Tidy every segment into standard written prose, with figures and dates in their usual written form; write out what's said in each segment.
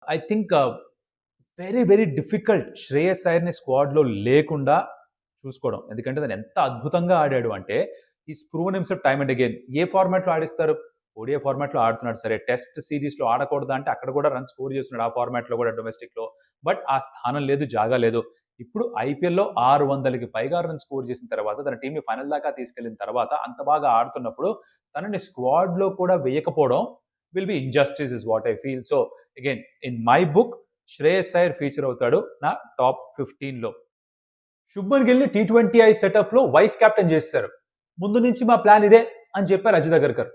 I think very very difficult Shreyas అయ్యర్‌ని స్క్వాడ్‌లో లేకుండా చూసుకోవడం. ఎందుకంటే తను ఎంత అద్భుతంగా ఆడాడు అంటే is proven himself time and again. ఏ ఫార్మాట్‌లో ఆడిస్తారు? ఓడిఐ ఫార్మాట్‌లో ఆడుతున్నాడు సరే. టెస్ట్ సీరీస్‌లో ఆడకూడదా అంటే అక్కడ కూడా రన్ స్కోర్ చేస్తున్నాడు ఆ ఫార్మాట్‌లో కూడా డొమెస్టిక్‌లో. బట్ ఆ స్థానం లేదు, జాగా లేదు. ఇప్పుడు ఐపీఎల్‌లో 600కి పైగా రన్ స్కోర్ చేసిన తర్వాత తన టీమ్‌ని ఫైనల్ దాకా తీసుకెళ్ళిన తర్వాత అంత బాగా ఆడుతున్నప్పుడు తనని స్క్వాడ్‌లో కూడా వేయకపోవడం will be injustice is what I feel. So again in my book Shreyas Iyer feature అవుతాడు నా టాప్ 15లో. శుభ్మన్ గిల్ని T20I సెటప్లో వైస్ కెప్టెన్ చేశారు. ముందు నుంచి మా ప్లాన్ ఇదే అని చెప్పారు అజిత్ అగర్కర్.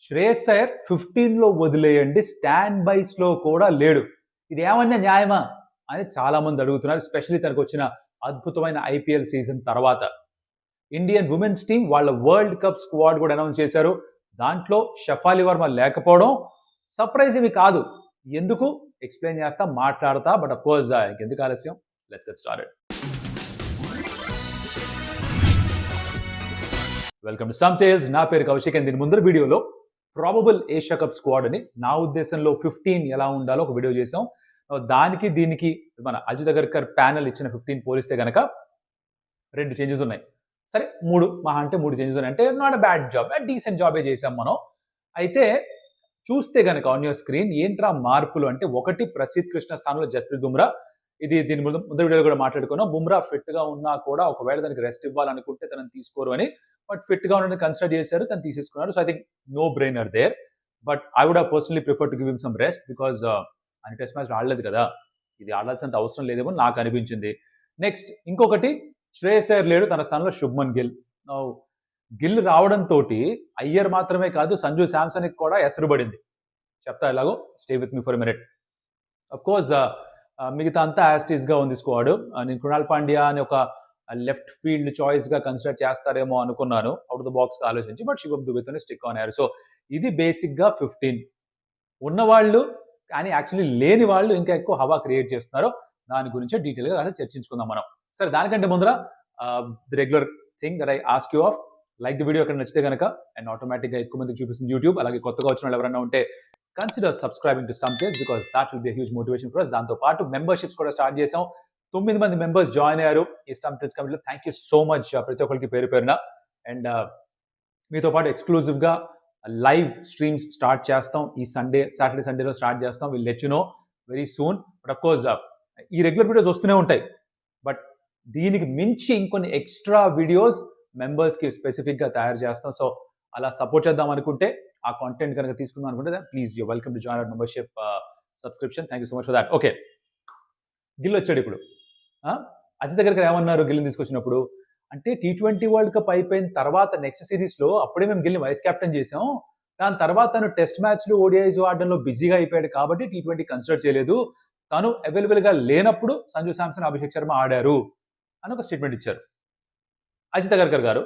శ్రేయస్ అయ్యర్ 15లో వదిలేయండి, స్టాండ్ బైస్లో కూడా లేడు. ఇది ఏమన్నా న్యాయమా అని చాలా మంది అడుగుతున్నారు, ఎస్పెషల్లీ తనకు వచ్చిన అద్భుతమైన ఐపీఎల్ సీజన్ తర్వాత. ఇండియన్ ఉమెన్స్ టీం వాళ్ళ వరల్డ్ కప్ స్క్వాడ్ కూడా అనౌన్స్ చేశారు. దాంట్లో షఫాలి వర్మ లేకపోవడం సర్ప్రైజ్ ఏమి కాదు. ఎందుకు ఎక్స్ప్లెయిన్ చేస్తా, మాట్లాడతా. బట్ అఫ్ కోర్స్ ఇంకెందుకు ఆలస్యం, let's get started. Welcome to some tales. నా పేరు కౌశిక్. దీని ముందర వీడియోలో ప్రాబబుల్ ఏషియా కప్ స్క్వాడ్ అని నా ఉద్దేశంలో 15 ఎలా ఉండాలో ఒక వీడియో చేసాం. దానికి దీనికి మన అజిత్ అగర్కర్ ప్యానల్ ఇచ్చిన 15 పోలిస్తే కనుక 2 చేంజెస్ ఉన్నాయి. సరే 3 మహా అంటే 3 చేంజెస్ ఉన్నాయి. అంటే not a bad job, decent జాబే చేసాం మనం. అయితే చూస్తే కనుక ఆన్ యువర్ స్క్రీన్ ఏంట్రా మార్పులు అంటే, ఒకటి ప్రసిద్ధ్ కృష్ణ స్థానంలో జస్ప్రీత్ బుమ్రా. దీని ముందు వీడియోలో కూడా మాట్లాడుకున్నాం. బుమ్రా ఫిట్ గా ఉన్నా కూడా ఒకవేళ దానికి రెస్ట్ ఇవ్వాలనుకుంటే తనని తీసుకోరు అని. బట్ ఫిట్ గా ఉండడానికి కన్సిడర్ చేశారు, తను తీసేసుకున్నారు. So I think no brainer there. But I would have personally prefer to give him some rest because ఆయన టెస్ట్ మ్యాచ్ ఆడలేదు కదా, ఇది ఆడాల్సినంత అవసరం లేదేమో నాకు అనిపించింది. నెక్స్ట్ ఇంకొకటి, శ్రేయస్ అయ్యర్ లేడు, తన స్థానంలో శుభ్మన్ గిల్. గిల్ రావడంతో అయ్యర్ మాత్రమే కాదు, సంజు శాంసన్ కి కూడా ఎసరు పడింది. చెప్తా ఎలాగో, stay with me for a minute. Of course మిగతా అంతా యాస్టీస్ గా ఉంది స్క్వాడ్. నేను కృణాల్ పాండ్యా అని ఒక లెఫ్ట్ ఫీల్డ్ చాయిస్ గా కన్సిడర్ చేస్తారేమో అనుకున్నాను, అవుట్ ఆఫ్ ద బాక్స్ ఆలోచించి. బట్ శివం దుబేతోనే స్టిక్ ఆన్ అయ్యారు. సో ఇది బేసిక్ గా 15 ఉన్నవాళ్ళు, కానీ యాక్చువల్లీ లేని వాళ్ళు ఇంకా ఎక్కువ హవా క్రియేట్ చేస్తున్నారు. దాని గురించి డీటెయిల్ గా చర్చించుకుందాం మనం. సరే, దానికంటే ముందర the regular thing that I ask you of, like the video అక్కడ నచ్చితే కనుక, అండ్ ఆటోమేటిక్ గా ఎక్కువ మందికి చూపిస్తుంది యూట్యూబ్. అలాగే కొత్తగా వచ్చిన వాళ్ళు ఎవరైనా ఉంటే consider subscribing to stump tales because that will be a huge motivation for us. దాంతో పాటు మెంబర్షిప్స్ కూడా స్టార్ట్ చేసాం. 9 మంది మెంబర్స్ జాయిన్ అయ్యారు ఈ స్టంప్ టేల్స్ కమిటీలో. థ్యాంక్ యూ సో మచ్ ప్రతి ఒక్కరికి పేరు పేరున. అండ్ మీతో పాటు ఎక్స్క్లూజివ్ గా లైవ్ స్ట్రీమ్స్ స్టార్ట్ చేస్తాం. ఈ సాటర్డే సండేలో స్టార్ట్ చేస్తాం. Will let you know very soon. But of course ఈ రెగ్యులర్ వీడియోస్ వస్తూనే ఉంటాయి. బట్ దీనికి మించి ఇంకొన్ని ఎక్స్ట్రా వీడియోస్ మెంబర్స్ కి స్పెసిఫిక్ గా తయారు చేస్తాం. సో అలా సపోర్ట్ చేద్దాం అనుకుంటే, ఆ కాంటెంట్ కనుక తీసుకుందాం అనుకుంటే, please you welcome to join hour membership subscription. Thank you so much for that. Okay, Gill వచ్చాడు ఇప్పుడు. అజిత్ దగ్గరికి ఏమన్నారు గిల్ని తీసుకొచ్చినప్పుడు అంటే, T20 వరల్డ్ కప్ అయిపోయిన తర్వాత నెక్స్ట్ సిరీస్ లో అప్పుడే మేము గిల్ని వైస్ కెప్టెన్ చేసాం. దాని తర్వాత తను టెస్ట్ మ్యాచ్లు, ఓడిఐస్ ఆడడంలో బిజీగా అయిపోయాడు కాబట్టి T20 కన్సిడర్ చేయలేదు. తను అవైలబుల్ గా లేనప్పుడు సంజు శాంసన్, అభిషేక్ శర్మ ఆడారు అని ఒక స్టేట్మెంట్ ఇచ్చారు అజిత్ అగర్కర్ గారు.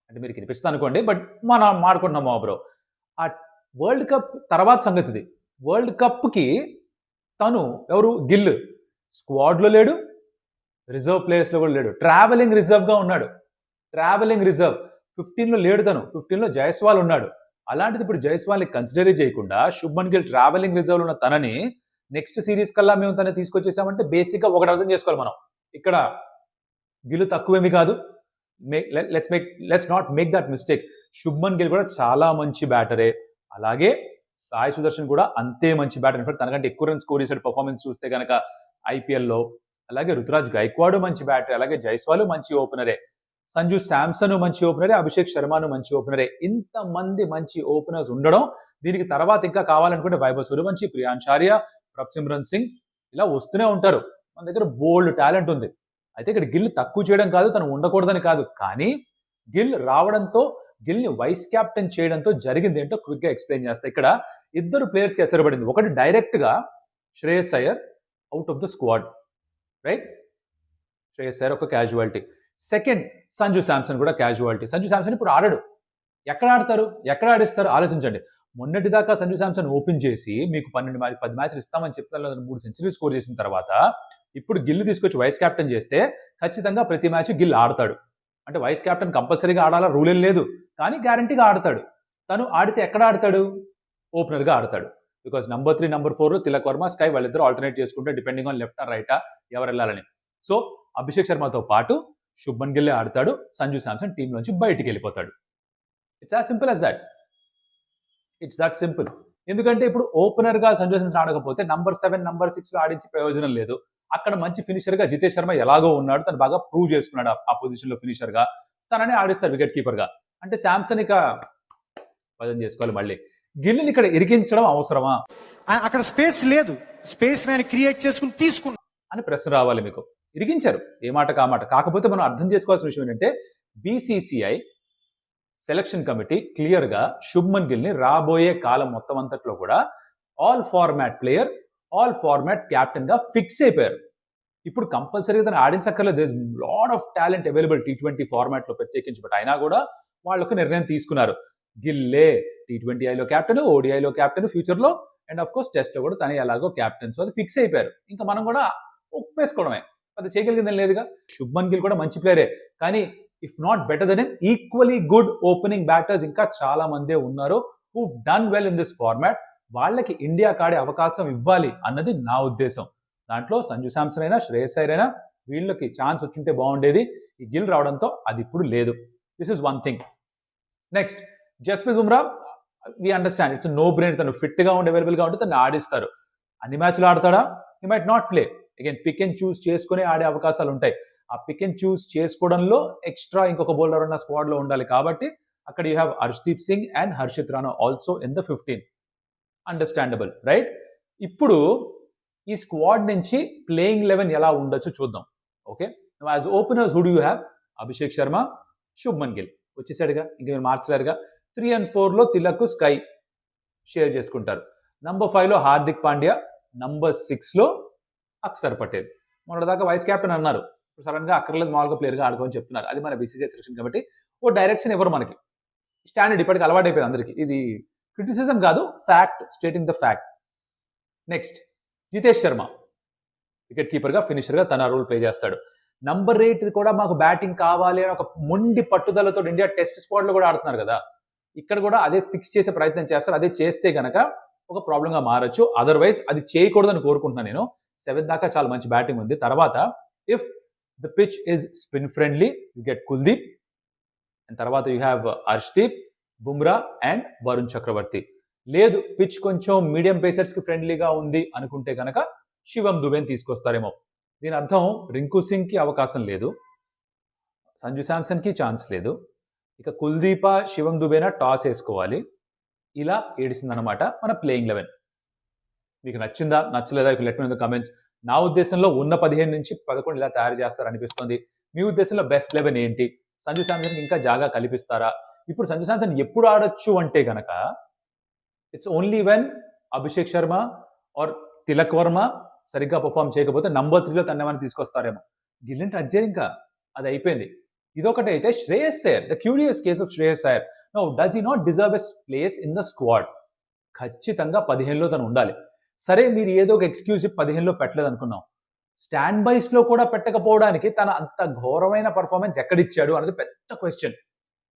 అంటే మీరు కనిపిస్తుంది అనుకోండి, బట్ మనం మాడుకుంటున్నాం మా బ్రో. ఆ వరల్డ్ కప్ తర్వాత సంగతి ఇది. వరల్డ్ కప్కి తను ఎవరు, గిల్ స్క్వాడ్లో లేడు, రిజర్వ్ ప్లేయర్స్లో కూడా లేడు, ట్రావెలింగ్ రిజర్వ్గా ఉన్నాడు. ట్రావెలింగ్ రిజర్వ్ 15లో లేడు తను, 15లో జైస్వాల్ ఉన్నాడు. అలాంటిది ఇప్పుడు జైస్వాల్ని కన్సిడర్ చేయకుండా శుభ్మన్ గిల్ ట్రావెలింగ్ రిజర్వ్ ఉన్న తనని నెక్స్ట్ సిరీస్ కల్లా మేము తనని తీసుకొచ్చేసామంటే బేసిక్గా ఒకటి అర్థం చేసుకోవాలి మనం, ఇక్కడ గిల్ తక్కువేమీ కాదు. Let's not make that mistake. Shubman Gill కూడా చాలా మంచి బ్యాటరే, అలాగే సాయి సుదర్శన్ కూడా అంతే మంచి బ్యాటర్. ఇన్ఫాక్ట్ తనకంటే ఎక్కువ రన్ స్కోర్ చేసాడు పర్ఫార్మెన్స్ చూస్తే కనుక ఐపీఎల్లో. అలాగే రుతురాజ్ గైక్వాడ్ మంచి బ్యాటరే, అలాగే జైస్వాల్ మంచి ఓపెనరే, సంజు శాంసన్ మంచి ఓపెనరే, అభిషేక్ శర్మను మంచి ఓపెనరే. ఇంతమంది మంచి ఓపెనర్స్ ఉండడం, దీనికి తర్వాత ఇంకా కావాలనుకుంటే వైభవ్ సూర్యవంశి, ప్రియాంశ్ ఆర్య, ప్రభసిమ్రన్ సింగ్ ఇలా వస్తూనే ఉంటారు. మన దగ్గర బోల్డ్ టాలెంట్ ఉంది. అయితే ఇక్కడ గిల్ తక్కువ చేయడం కాదు, తను ఉండకూడదని కాదు, కానీ గిల్ రావడంతో, గిల్ని వైస్ కెప్టెన్ చేయడంతో జరిగింది ఏంటో క్విక్ గా ఎక్స్ప్లెయిన్ చేస్తా. ఇక్కడ ఇద్దరు ప్లేయర్స్ కి ఎసరబడింది. ఒకటి డైరెక్ట్ గా Shreyas Iyer out of the squad, right? Shreyas Iyer ఒక క్యాజువాలిటీ. సెకండ్, సంజు శాంసన్ కూడా క్యాజువాలిటీ. సంజు శాంసన్ ఇప్పుడు ఆడడు. ఎక్కడ ఆడతారు, ఎక్కడ ఆడిస్తారు ఆలోచించండి. మొన్నటిదాకా సంజు శాంసన్ ఓపెన్ చేసి మీకు 10 మ్యాచ్లు ఇస్తామని చెప్తాను, 3 సెంచరీలు స్కోర్ చేసిన తర్వాత ఇప్పుడు గిల్ తీసుకొచ్చి వైస్ కెప్టెన్ చేస్తే ఖచ్చితంగా ప్రతి మ్యాచ్ గిల్ ఆడతాడు. అంటే వైస్ కెప్టెన్ కంపల్సరీగా ఆడాలా రూల్ ఏం లేదు, కానీ గ్యారంటీగా ఆడతాడు. తను ఆడితే ఎక్కడ ఆడతాడు, ఓపెనర్గా ఆడతాడు. Because number 3, number 4 Tilak Varma, sky వాళ్ళిద్దరు ఆల్టర్నేట్ చేసుకుంటే డిపెండింగ్ ఆన్ లెఫ్ట్ ఆర్ రైటా ఎవరు వెళ్ళాలని. సో అభిషేక్ శర్మతో పాటు శుభ్మన్ గిల్ ఆడతాడు, సంజు శాంసన్ టీం నుంచి బయటికి వెళ్ళిపోతాడు. It's as simple as that. It's that simple. ఎందుకంటే ఇప్పుడు ఓపెనర్ గా సంజు శాంసన్ ఆడకపోతే నంబర్ 7, నంబర్ 6 లో ఆడించి ప్రయోజనం లేదు. అక్కడ మంచి ఫినిషర్ గా జితేష్ శర్మ ఎలాగో ఉన్నాడు, తను బాగా ప్రూవ్ చేసుకున్నాడు ఆ పొజిషన్ లో ఫినిషర్ గా, తననే ఆడిస్తారు వికెట్ కీపర్ గా. అంటే శాంసన్ ఇక వజన్ చేసుకోవాలి. మళ్ళీ గిల్ని ఇక్కడ ఇరికించడం అవసరమా? అక్కడ స్పేస్ లేదు, స్పేస్ నేను క్రియేట్ చేసుకుని తీసుకున్నా అని ప్రశ్న రావాలి మీకు. ఇరికించారు, ఏ మాట కామాట. కాకపోతే మనం అర్థం చేసుకోవాల్సిన విషయం ఏంటంటే బీసీసీఐ సెలక్షన్ కమిటీ క్లియర్ గా శుభ్మన్ గిల్ ని రాబోయే కాలం మొత్తం అంతట్లో కూడా all format player, all format captain గా ఫిక్స్ అయిపోయారు. ఇప్పుడు కంపల్సరీగా తను ఆడించక్కర్లేదు. There is lot of talent available T20 format లో ప్రత్యేకించి. బట్ అయినా కూడా వాళ్ళొక నిర్ణయం తీసుకున్నారు, గిల్లే T20ఐలో క్యాప్టెన్, ఓడిఐలో క్యాప్టెన్ ఫ్యూచర్ లో, అండ్ ఆఫ్ కోర్స్ టెస్ట్ లో కూడా తనే ఎలాగో క్యాప్టెన్. సో అది ఫిక్స్ అయిపోయారు. ఇంకా మనం కూడా ఒప్పేసుకోవడమే, అది చేయగలిగిందని లేదుగా. శుభ్మన్ గిల్ కూడా మంచి ప్లేయరే, కానీ if not better then equally good opening batters ఇంకా చాలా మందే ఉన్నారు who done well in this format. వాళ్ళకి ఇండియా కాడే అవకాశం ఇవ్వాలి అన్నది నా ఉద్దేశం. దాంట్లో సంజు శాంసన్ అయినా, శ్రేయస్ అయ్యర్ అయినా వీళ్ళకి ఛాన్స్ వచ్చింటే బాగుండేది. ఈ గిల్ రావడంతో అది ఇప్పుడు లేదు. This is one thing. Next, Jasprit Bumrah, we understand, it's no brain. తను ఫిట్ గా ఉండి అవైలబుల్ గా ఉంటే తను ఆడిస్తారు. అన్ని మ్యాచ్లు ఆడతాడా? He might not play. Again pick and choose చేసుకుని ఆడే అవకాశాలు ఉంటాయి. ఆ పిక్ అండ్ చూస్ చేసుకోవడంలో ఎక్స్ట్రా ఇంకొక బౌలర్ ఉన్న స్క్వాడ్ లో ఉండాలి. కాబట్టి అక్కడ you have Harshdeep Singh and Harshit Rana also in the 15. Understandable, right? ఇప్పుడు ఈ స్క్వాడ్ నుంచి ప్లేయింగ్ 11 ఎలా ఉండొచ్చు చూద్దాం. Okay, as openers who do you have? Abhishek Sharma, Shubman Gill వచ్చేసాడుగా, ఇంక మీరు మార్చలేరుగా. 3 and 4 లో తిలక్, స్కై షేర్ చేసుకుంటారు. నంబర్ 5 లో హార్దిక్ పాండ్యా, నంబర్ 6 లో అక్షర్ పటేల్. మొన్నటిదాకా వైస్ కెప్టెన్ అన్నారు, సడన్ గా అక్కర్లేదు మామూలుగా ప్లేయర్ గా ఆడుకోని చెప్తున్నారు. అది మన బీసీసీఐ సెలక్షన్ కాబట్టి ఓ డైరెక్షన్ ఎవరు మనకి. స్టాండర్డ్ ఇప్పటికి అలవాటు అయిపోయింది అందరికి. ఇది క్రిటిసిజం కాదు, fact, stating the fact. Next, Jitesh Sharma wicket keeper గా, ఫినిషర్ గా తన రోల్ ప్లే చేస్తాడు. నంబర్ 8 కూడా మాకు బ్యాటింగ్ కావాలి అని ఒక మొండి పట్టుదలతో ఇండియా టెస్ట్ స్క్వాడ్ లో కూడా ఆడుతున్నారు కదా. ఇక్కడ కూడా అదే ఫిక్స్ చేసే ప్రయత్నం చేస్తారు. అదే చేస్తే గనక ఒక ప్రాబ్లం గా మారచ్చు. అదర్వైజ్ అది చేయకూడదని కోరుకుంటున్నాను నేను. 7 దాకా చాలా మంచి బ్యాటింగ్ ఉంది. తర్వాత if the pitch is spin friendly, you get Kuldeep, and తర్వాత you have Harshdeep, Bumrah and Varun Chakravarthy. లేదు, పిచ్ కొంచెం మీడియం పేసర్స్ కి ఫ్రెండ్లీగా ఉంది అనుకుంటే కనుక శివం దుబేని తీసుకొస్తారేమో. దీని అర్థం రింకు సింగ్ కి అవకాశం లేదు, సంజు శాంసన్ కి ఛాన్స్ లేదు. ఇక కుల్దీప, శివం దుబేనా టాస్ వేసుకోవాలి. ఇలా ఏడిసిందనమాట మన ప్లేయింగ్ 11. మీకు నచ్చిందా, నచ్చలేదా? Let me know in the comments. నా ఉద్దేశంలో ఉన్న 15 నుంచి 11 ఇలా తయారు చేస్తారనిపిస్తుంది. మీ ఉద్దేశంలో బెస్ట్ 11 ఏంటి? సంజు శాంసన్ ఇంకా జాగా కల్పిస్తారా? ఇప్పుడు సంజు శాంసన్ ఎప్పుడు ఆడొచ్చు అంటే గనక it's only when Abhishek Sharma or Tilak Varma సరిగ్గా పర్ఫామ్ చేయకపోతే నంబర్ 3 లో తన్నేమని తీసుకొస్తారేమో. గిల్లింటి అజ్జేర్ ఇంకా అది అయిపోయింది. ఇదొకటి అయితే Shreyas Iyer, the curious case of Shreyas Iyer. No, does he not deserve a place in the squad? ఖచ్చితంగా 15లో తను ఉండాలి. సరే, మీరు ఏదో ఒక ఎక్స్క్యూజ్ 15లో పెట్టలేదు అనుకున్నాం. స్టాండ్ బైస్ లో కూడా పెట్టకపోవడానికి తన అంత ఘోరమైన పర్ఫార్మెన్స్ ఎక్కడిచ్చాడు అనేది పెద్ద క్వశ్చన్.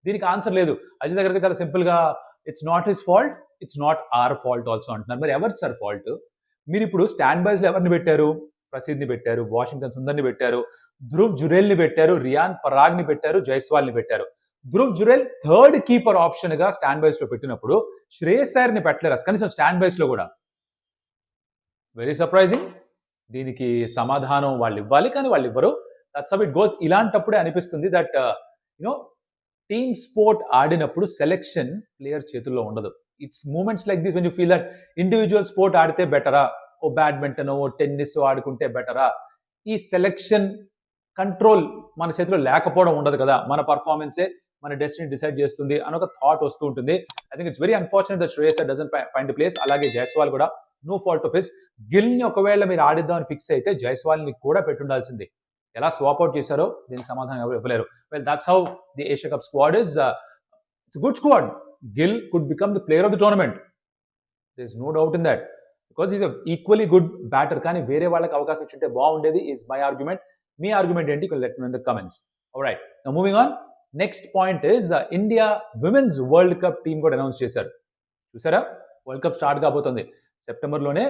దీనికి ఆన్సర్ లేదు. అజిత్ దగ్గరికి చాలా సింపుల్ గా it's not his fault, it's not our fault also అంటున్నారు. మరి ఎవరి సార్ ఫాల్ట్? మీరు ఇప్పుడు స్టాండ్ బైస్ లో ఎవరిని పెట్టారు? ప్రసిద్ధిని పెట్టారు, వాషింగ్టన్ సుందర్ని పెట్టారు, ధ్రువ్ జురేల్ ని పెట్టారు, రియాన్ పరాగ్ ని పెట్టారు, జైస్వాల్ ని పెట్టారు. Dhruv Jurel third keeper option గా స్టాండ్ బైస్ లో పెట్టినప్పుడు శ్రేయస్ అయ్యర్ ని పెట్టలేరు కనీసం స్టాండ్ బైస్ లో కూడా. Very surprising. దీనికి సమాధానం వాళ్ళు ఇవ్వాలి, కానీ వాళ్ళు ఇవ్వరు. That's how it goes. ఇలాంటప్పుడే అనిపిస్తుంది దట్ యునో టీమ్ స్పోర్ట్ ఆడినప్పుడు సెలెక్షన్ ప్లేయర్ చేతుల్లో ఉండదు. It's moments like this when you feel that individual sport ఆడితే బెటరా, ఓ బ్యాడ్మింటన్, ఓ టెన్నిస్ ఆడుకుంటే బెటరా, ఈ సెలెక్షన్ కంట్రోల్ మన చేతిలో లేకపోవడం ఉండదు కదా. మన పర్ఫార్మెన్సే మన డెస్టినీ డిసైడ్ చేస్తుంది అని ఒక థాట్ వస్తూ ఉంటుంది. I think it's very unfortunate that Shreyas Iyer doesn't find place. అలాగే జైస్వాల్ కూడా no fault of his. Gill ని ఒకవేళ మీరు ఆడిద్దామని ఫిక్స్ అయితే జైస్వాల్ ని కూడా పెట్టుండాల్సింది. ఎలా స్వాప్ అవుట్ చేశారో దీనికి సమాధానం ఎవరు ఇవ్వలేరు. Well, that's how the Asia cup squad is. It's good squad. Gill could become the player of the tournament. There is no doubt in that, because is equally good batter. కానీ వేరే వాళ్ళకి అవకాశం ఇచ్చింటే బాగుండేది ఈజ్ మై ఆర్గ్యుమెంట్. మీ argument ఏంటి? Let me know in the comments. Alright, now moving on. Next point is India women's world cup team కూడా announce చేశారు. చూసారా? వరల్డ్ కప్ స్టార్ట్ కాబోతుంది. సెప్టెంబర్లోనే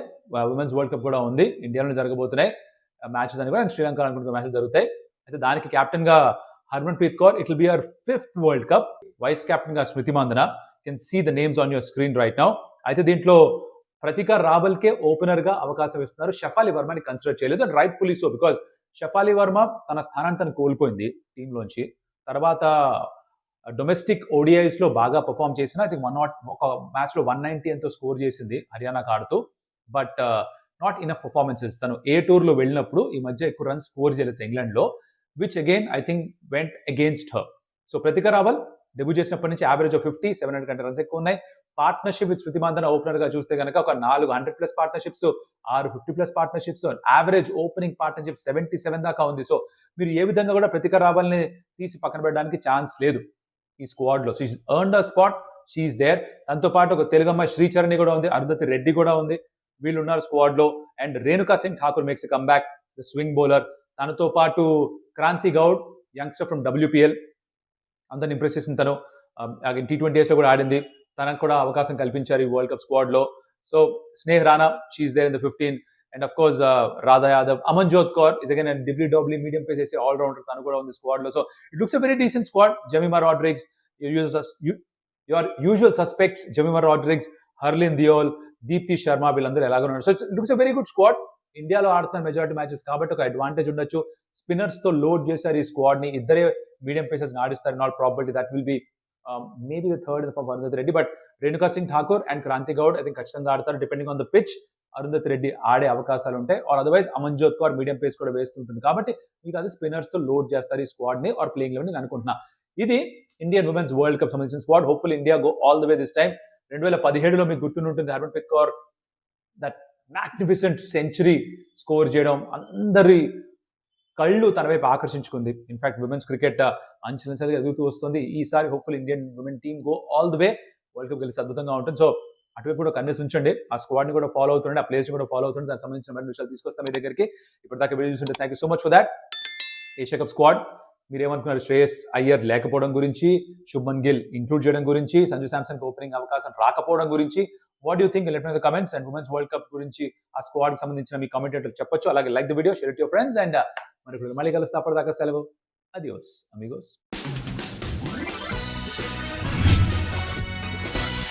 ఉమెన్స్ వరల్డ్ కప్ కూడా ఉంది, ఇండియాలో జరగబోతున్నాయి మ్యాచెస్ అని కూడా, అండ్ శ్రీలంక అనుకుంటున్న మ్యాచెస్ జరుగుతాయి. అయితే దానికి కెప్టెన్ గా Harmanpreet Kaur, it will be our 5th world cup. Vice captain గా Smriti Mandhana. Can see the names on your screen right now. అయితే దీంట్లో ప్రతికా రావల్కే ఓపెనర్ గా అవకాశం ఇస్తున్నారు, షఫాలి వర్మని కన్సిడర్ చేయలేదు, and rightfully so, because Shafali Verma తన స్థానాన్ని తను కోల్పోయింది టీంలోంచి. తర్వాత డొమెస్టిక్ ఓడిఐస్ లో బాగా పర్ఫామ్ చేసిన, ఐ థింక్ ఒక మ్యాచ్ లో 190 ఎంతో స్కోర్ చేసింది హర్యానాకు ఆడుతూ, బట్ నాట్ ఇనఫ్ పర్ఫార్మెన్సెస్. తను ఏ టూర్ లో వెళ్ళినప్పుడు ఈ మధ్య ఎక్కువ రన్స్ స్కోర్ చేయలేదు ఇంగ్లాండ్ లో, which again I think went against her. So Pratika Rawal debut చేసినప్పటి నుంచి యావరేజ్ ఆఫ్ 50, 700 కంటే రన్స్ ఎక్కువ ఉన్నాయి. Partnership with Smriti Mandhana opener గా చూస్తే కనుక ఒక 400+ partnerships, 650+ partnerships, average opening partnership 77 దాకా ఉంది. సో మీరు ఏ విధంగా కూడా ప్రతికా రావల్ని తీసి పక్కన పెట్టడానికి ఛాన్స్ లేదు ఈ స్క్వాడ్ లో. So she's earned a spot, she is there. దాంతో పాటు ఒక తెలుగు అమ్మాయి శ్రీచరణి కూడా ఉంది, అరుంధతి రెడ్డి కూడా ఉంది, వీళ్ళు ఉన్నారు స్క్వాడ్ లో. And Renuka Singh Thakur makes come back, the swing bowler. తనతో పాటు Kranti Goud, youngster from WPL, అందరిని ఇంప్రెస్ చేసిన తను. T20s లో కూడా ఆడింది, తనకు కూడా అవకాశం కల్పించారు ఈ వరల్డ్ కప్ స్క్వాడ్ లో. So Sneh Rana, she is there in the 15. And of course Radha Yadav. Amanjot Kaur is again W medium pace చేసే ఆల్ రౌండర్, తను కూడా ఉంది స్క్వాడ్ లో. So it looks a very decent squad. Jemimah Rodrigues, your usual suspects, Jemimah Rodrigues, Harleen Deol, Deepti Sharma, వీళ్ళందరూ ఎలాగో ఉన్నారు. So it looks a very good squad. ఇండియాలో ఆడుతున్న మెజారిటీ మ్యాచెస్ కాబట్టి ఒక అడ్వాంటేజ్ ఉండొచ్చు. స్పిన్నర్స్ తో లోడ్ చేశారు ఈ స్క్వాడ్ ని, ఇద్దరే మీడియం పేసర్స్ ఆడిస్తారు. Not probability that will be maybe the third for Arundhati Reddy, but Renuka Singh Thakur and Kranti Goud I think ఖచ్చితంగా ఆడతారు. Depending on the pitch Arundhati Reddy ఆడే అవకాశాలు ఉంటాయి, or otherwise Amanjot Kaur medium pace కూడా వేస్తుంటుంది. కాబట్టి మీకు అది స్పిన్నర్స్ తో లోడ్ చేస్తారు ఈ స్క్వాడ్ ని, ఆర్ ప్లేయింగ్ లెవెన్ నేను అనుకుంటున్నా. ఇది ఇండియన్ ఉమెన్స్ వరల్డ్ కప్ సంబంధించిన squad. Hopeful India go all the way this time. 2017లో మీకు గుర్తుంటుంది Harmanpreet Kaur that magnificent century score చేయడం అందరి కళ్ళు తన వైపు ఆకర్షించుకుంది. ఇన్ఫాక్ట్ విమెన్స్ క్రికెట్ అంచెలంచెలుగా ఎదుగుతూ వస్తుంది. ఈసారి hopeful Indian women team go all the way, world cup గెలిచి అద్భుతంగా ఉంటుంది. సో అటువైపు కూడా కన్నేసి ఉంచండి, ఆ స్క్వాడ్ ని కూడా ఫాలో అవుతుండే, ఆ ప్లేస్ కూడా ఫాలో అవుతుంది. దానికి సంబంధించిన మరిన్ని విషయాలు తీసుకొస్తాం మీ దగ్గరికి. ఇప్పటిదాకా వీడియో చూస్తుంటే thank you so much for that. Asia cup squad మీరేమనుకున్నారు? శ్రేయస్ అయ్యర్ లేకపోవడం గురించి, శుభ్మన్ గిల్ ఇంక్లూడ్ చేయడం గురించి, సంజు శాంసన్ ఓపెనింగ్ అవకాశం రాకపోవడం గురించి, what do think? Let me know in the comments. And women's world cup గురించి ఆ స్క్వాడ్ కి సంబంధించిన మీ కామెంట్ చెప్పొచ్చు. అలాగే like the video, share it your friends, and మరి మళ్ళీ కలుస్తా. అప్పటిదాకా సెలవు. అడియోస్ అమిగోస్.